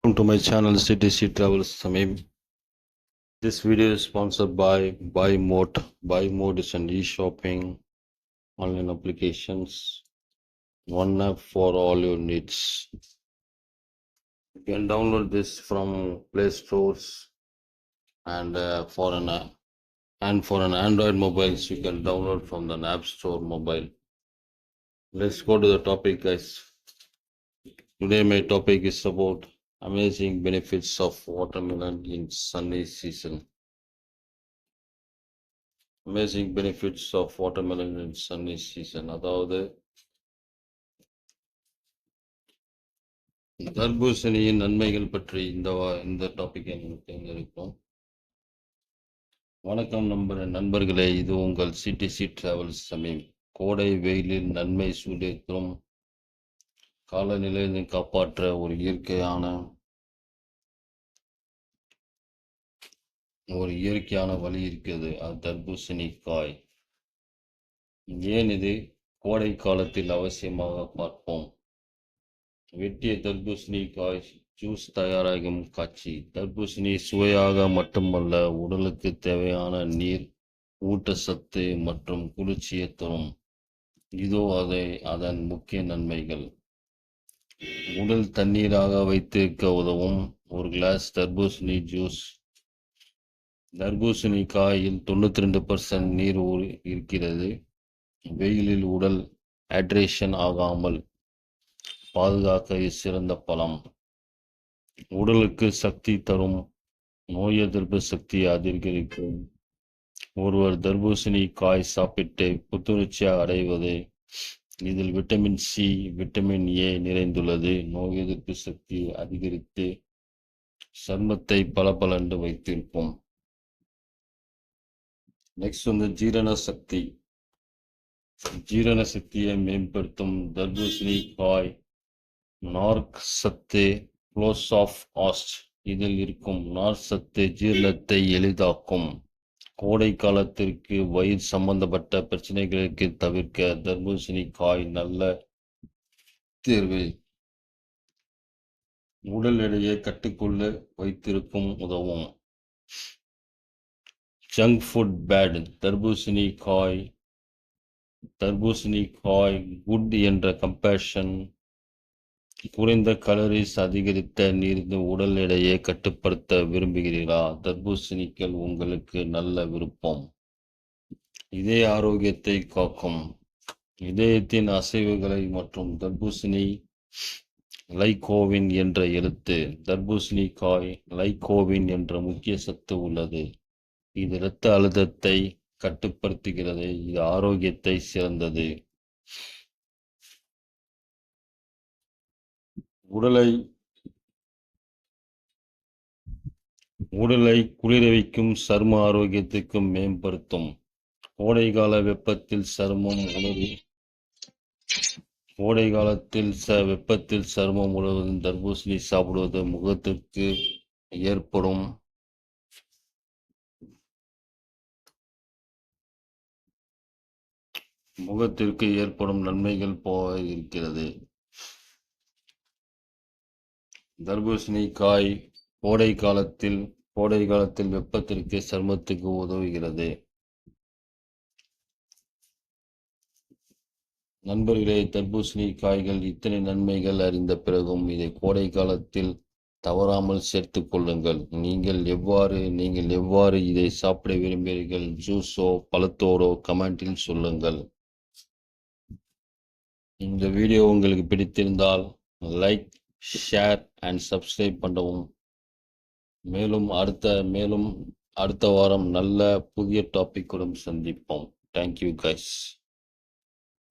Welcome to my channel CTC Travels Samim. This video is sponsored by Buy Mode. Buy Mode is an e-shopping online applications. One app for all your needs. You can download this from Play Stores and for an Android mobiles you can download from the App Store mobile. Let's go to the topic, guys. Today my topic is about amazing benefits of watermelon in sunny season. Amazing benefits of watermelon in sunny season. அதாவது தர்பூசணியின் நன்மைகள் பற்றி இந்த டாபிக்கை நீங்கள் தேர்ந்தெடுப்போம். வணக்கம் நண்பர்களே, இது உங்கள் சிடிசி டிராவல்ஸ் சமீம். கோடை வெயிலில் நன்மை சூடேற்றும் காலநிலையை காப்பாற்ற ஒரு இயற்கையான வழி இருக்கிறது. அது தர்பூசணி காய். ஏன் இது கோடை காலத்தில் அவசியமாக பார்ப்போம். வெட்டிய தர்பூசணி காய் ஜூஸ் தயாராகும் காட்சி. தர்பூசணி சுவையாக மட்டுமல்ல, உடலுக்கு தேவையான நீர், ஊட்டச்சத்து மற்றும் குளிர்ச்சியை தரும். இதோ அதன் முக்கிய நன்மைகள். உடல் தண்ணீராக வைத்திருக்க உதவும். ஒரு கிளாஸ் தர்பூசணி ஜூஸ். தர்பூசணி காயில் 92% நீர் இருக்கிறது. வெயிலில் உடல் ஹைட்ரேஷன் ஆகாமல் பாதுகாக்க சிறந்த பழம். உடலுக்கு சக்தி தரும். நோய் எதிர்ப்பு சக்தியை அதிகரிக்கும். ஒருவர் தர்பூசணி காய் சாப்பிட்டு புத்துணர்ச்சியாக அடைவது. இதில் விட்டமின் சி, விட்டமின் ஏ நிறைந்துள்ளது. நோய் எதிர்ப்பு சக்தியை அதிகரித்து சர்மத்தை பளபளன்று வைத்திருக்கும். நெக்ஸ்ட் ஜீரண சக்தி. ஜீரண சக்தியை மேம்படுத்தும் தர்பூசணி காய் நார்க் சத்து க்ளோஸ் ஆஃப் ஆஸ்ட். இதில் இருக்கும் நார் சத்து ஜீரணத்தை எளிதாக்கும். கோடை காலத்திற்கு வயிறு சம்பந்தப்பட்ட பிரச்சனைகளுக்கு தவிர்க்க தர்பூசணி காய் நல்ல தேர்வு. உடல் எடையை கட்டுக்குள்ள வைத்திருக்கும் உதவும். Junk food bad. தர்பூசணி காய் குட் என்ற கம்பேஷன். குறைந்த கலோரிஸ் அதிகரித்த நீர். உடல் எடையை கட்டுப்படுத்த விரும்புகிறீர்களா? தர்பூசணிகள் உங்களுக்கு நல்ல விருப்பம். இதய ஆரோக்கியத்தை காக்கும். இதயத்தின் அசைவுகளை மற்றும் தர்பூசணி லைகோவின் என்ற எழுத்து. தர்பூசணி காய் லைகோவின் என்ற முக்கிய சத்து உள்ளது. இது இரத்த அழுத்தத்தை கட்டுப்படுத்துகிறது. இது ஆரோக்கியத்தை சிறந்தது. உடலை குளிர வைக்கும். சர்ம ஆரோக்கியத்துக்கும் மேம்படுத்தும். கோடைகால வெப்பத்தில் சருமம் முழுவதும் தர்பூசணி சாப்பிடுவது முகத்திற்கு ஏற்படும் நன்மைகள் போக இருக்கிறது. தர்பூசணி காய் கோடை காலத்தில் வெப்பத்திற்கு சருமத்துக்கு உதவுகிறது. நண்பர்களே, தர்பூசணி காய்கள் இத்தனை நன்மைகள் அறிந்த பிறகும் இதை கோடை காலத்தில் தவறாமல் சேர்த்துக் கொள்ளுங்கள். நீங்கள் எவ்வாறு இதை சாப்பிட விரும்புகிறீர்கள்? ஜூஸோ பழத்தோடோ கமெண்டில் சொல்லுங்கள். இந்த வீடியோ உங்களுக்கு பிடித்திருந்தால் லைக், ஷேர் அண்ட் சப்ஸ்கிரைப் பண்ணவும். மேலும் அடுத்த வாரம் நல்ல புதிய டாபிக்குடன் சந்திப்போம். Thank you guys.